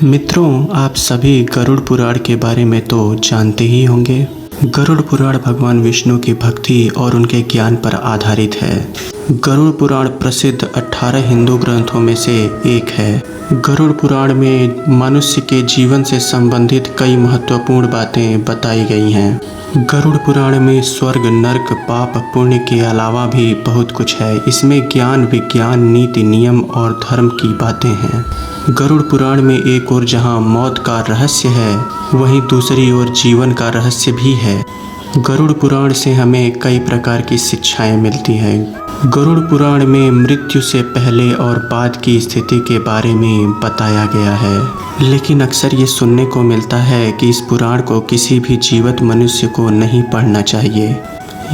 मित्रों, आप सभी गरुड़ पुराण के बारे में तो जानते ही होंगे। गरुड़ पुराण भगवान विष्णु की भक्ति और उनके ज्ञान पर आधारित है। गरुड़ पुराण प्रसिद्ध 18 हिंदू ग्रंथों में से एक है। गरुड़ पुराण में मनुष्य के जीवन से संबंधित कई महत्वपूर्ण बातें बताई गई हैं। गरुड़ पुराण में स्वर्ग, नर्क, पाप, पुण्य के अलावा भी बहुत कुछ है। इसमें ज्ञान, विज्ञान, नीति, नियम और धर्म की बातें हैं। गरुड़ पुराण में एक ओर जहां मौत का रहस्य है, वहीं दूसरी ओर जीवन का रहस्य भी है। गरुड़ पुराण से हमें कई प्रकार की शिक्षाएं मिलती हैं। गरुड़ पुराण में मृत्यु से पहले और बाद की स्थिति के बारे में बताया गया है, लेकिन अक्सर ये सुनने को मिलता है कि इस पुराण को किसी भी जीवित मनुष्य को नहीं पढ़ना चाहिए।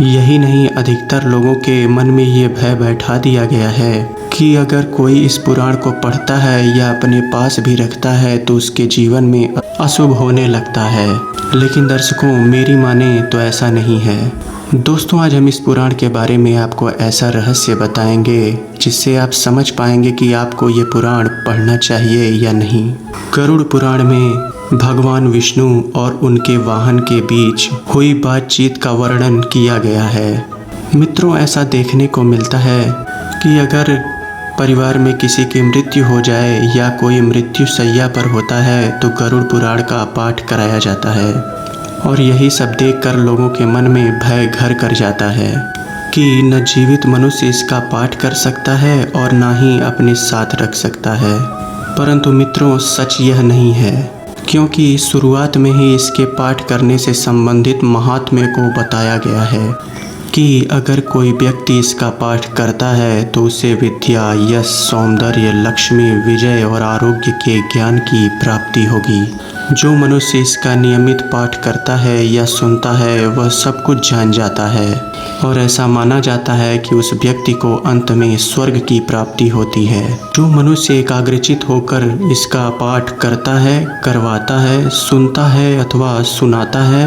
यही नहीं, अधिकतर लोगों के मन में ये भय बैठा दिया गया है कि अगर कोई इस पुराण को पढ़ता है या अपने पास भी रखता है तो उसके जीवन में अशुभ होने लगता है। लेकिन दर्शकों, मेरी माने तो ऐसा नहीं है। दोस्तों, आज हम इस पुराण के बारे में आपको ऐसा रहस्य बताएंगे जिससे आप समझ पाएंगे कि आपको ये पुराण पढ़ना चाहिए या नहीं। गरुड़ पुराण में भगवान विष्णु और उनके वाहन के बीच हुई बातचीत का वर्णन किया गया है। मित्रों, ऐसा देखने को मिलता है कि अगर परिवार में किसी की मृत्यु हो जाए या कोई मृत्यु शैया पर होता है तो गरुड़ पुराण का पाठ कराया जाता है। और यही सब देखकर लोगों के मन में भय घर कर जाता है कि न जीवित मनुष्य इसका पाठ कर सकता है और ना ही अपने साथ रख सकता है। परंतु मित्रों, सच यह नहीं है, क्योंकि शुरुआत में ही इसके पाठ करने से संबंधित महात्म्य को बताया गया है कि अगर कोई व्यक्ति इसका पाठ करता है तो उसे विद्या, यश, सौंदर्य, लक्ष्मी, विजय और आरोग्य के ज्ञान की प्राप्ति होगी। जो मनुष्य इसका नियमित पाठ करता है या सुनता है वह सब कुछ जान जाता है और ऐसा माना जाता है कि उस व्यक्ति को अंत में स्वर्ग की प्राप्ति होती है। जो मनुष्य एकाग्रचित होकर इसका पाठ करता है, करवाता है, सुनता है अथवा सुनाता है,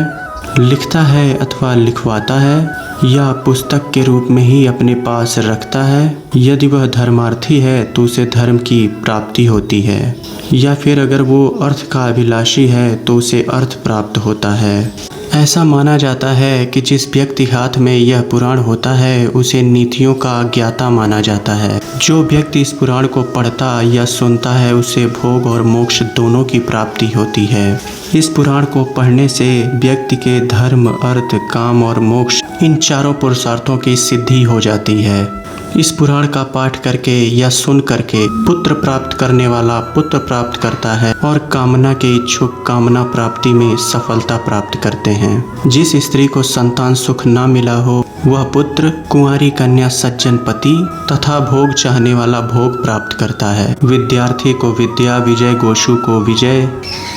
लिखता है अथवा लिखवाता है या पुस्तक के रूप में ही अपने पास रखता है, यदि वह धर्मार्थी है तो उसे धर्म की प्राप्ति होती है, या फिर अगर वो अर्थ का अभिलाषी है तो उसे अर्थ प्राप्त होता है। ऐसा माना जाता है कि जिस व्यक्ति हाथ में यह पुराण होता है उसे नीतियों का ज्ञाता माना जाता है। जो व्यक्ति इस पुराण को पढ़ता या सुनता है उसे भोग और मोक्ष दोनों की प्राप्ति होती है। इस पुराण को पढ़ने से व्यक्ति के धर्म, अर्थ, काम और मोक्ष, इन चारों पुरुषार्थों की सिद्धि हो जाती है। इस पुराण का पाठ करके या सुन करके पुत्र प्राप्त करने वाला पुत्र प्राप्त करता है और कामना के इच्छुक कामना प्राप्ति में सफलता प्राप्त करते हैं। जिस स्त्री को संतान सुख न मिला हो वह पुत्र, कुंवारी कन्या सज्जन पति तथा भोग चाहने वाला भोग प्राप्त करता है। विद्यार्थी को विद्या, विजय गोषु को विजय,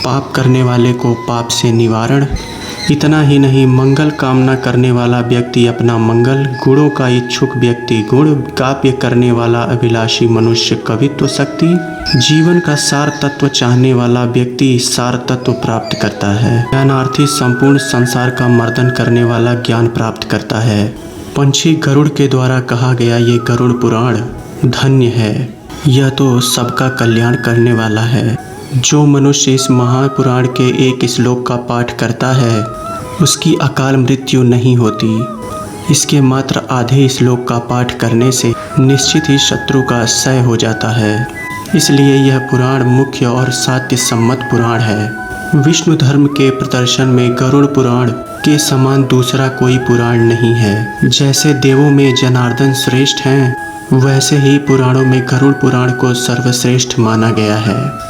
पाप करने वाले को पाप से निवारण। इतना ही नहीं, मंगल कामना करने वाला व्यक्ति अपना मंगल, गुणों का इच्छुक व्यक्ति गुण, काव्य करने वाला अभिलाषी मनुष्य कवित्व शक्ति, जीवन का सार तत्व चाहने वाला व्यक्ति सार तत्व प्राप्त करता है। ज्ञानार्थी संपूर्ण संसार का मर्दन करने वाला ज्ञान प्राप्त करता है। पंछी गरुड़ के द्वारा कहा गया ये गरुड़ पुराण धन्य है, यह तो सबका कल्याण करने वाला है। जो मनुष्य इस महापुराण के एक श्लोक का पाठ करता है उसकी अकाल मृत्यु नहीं होती। इसके मात्र आधे श्लोक का पाठ करने से निश्चित ही शत्रु का क्षय हो जाता है। इसलिए यह पुराण मुख्य और सात्य सम्मत पुराण है। विष्णु धर्म के प्रदर्शन में गरुड़ पुराण के समान दूसरा कोई पुराण नहीं है। जैसे देवों में जनार्दन श्रेष्ठ हैं, वैसे ही पुराणों में गरुड़ पुराण को सर्वश्रेष्ठ माना गया है।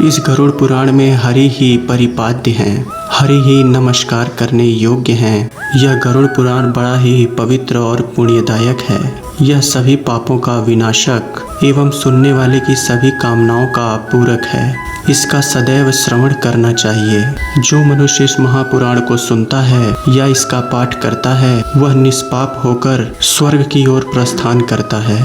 इस गरुड़ पुराण में हरि ही परिपाद्य हैं, हरि ही नमस्कार करने योग्य हैं। यह गरुड़ पुराण बड़ा ही पवित्र और पुण्यदायक है। यह सभी पापों का विनाशक एवं सुनने वाले की सभी कामनाओं का पूरक है। इसका सदैव श्रवण करना चाहिए। जो मनुष्य इस महापुराण को सुनता है या इसका पाठ करता है वह निष्पाप होकर स्वर्ग की ओर प्रस्थान करता है।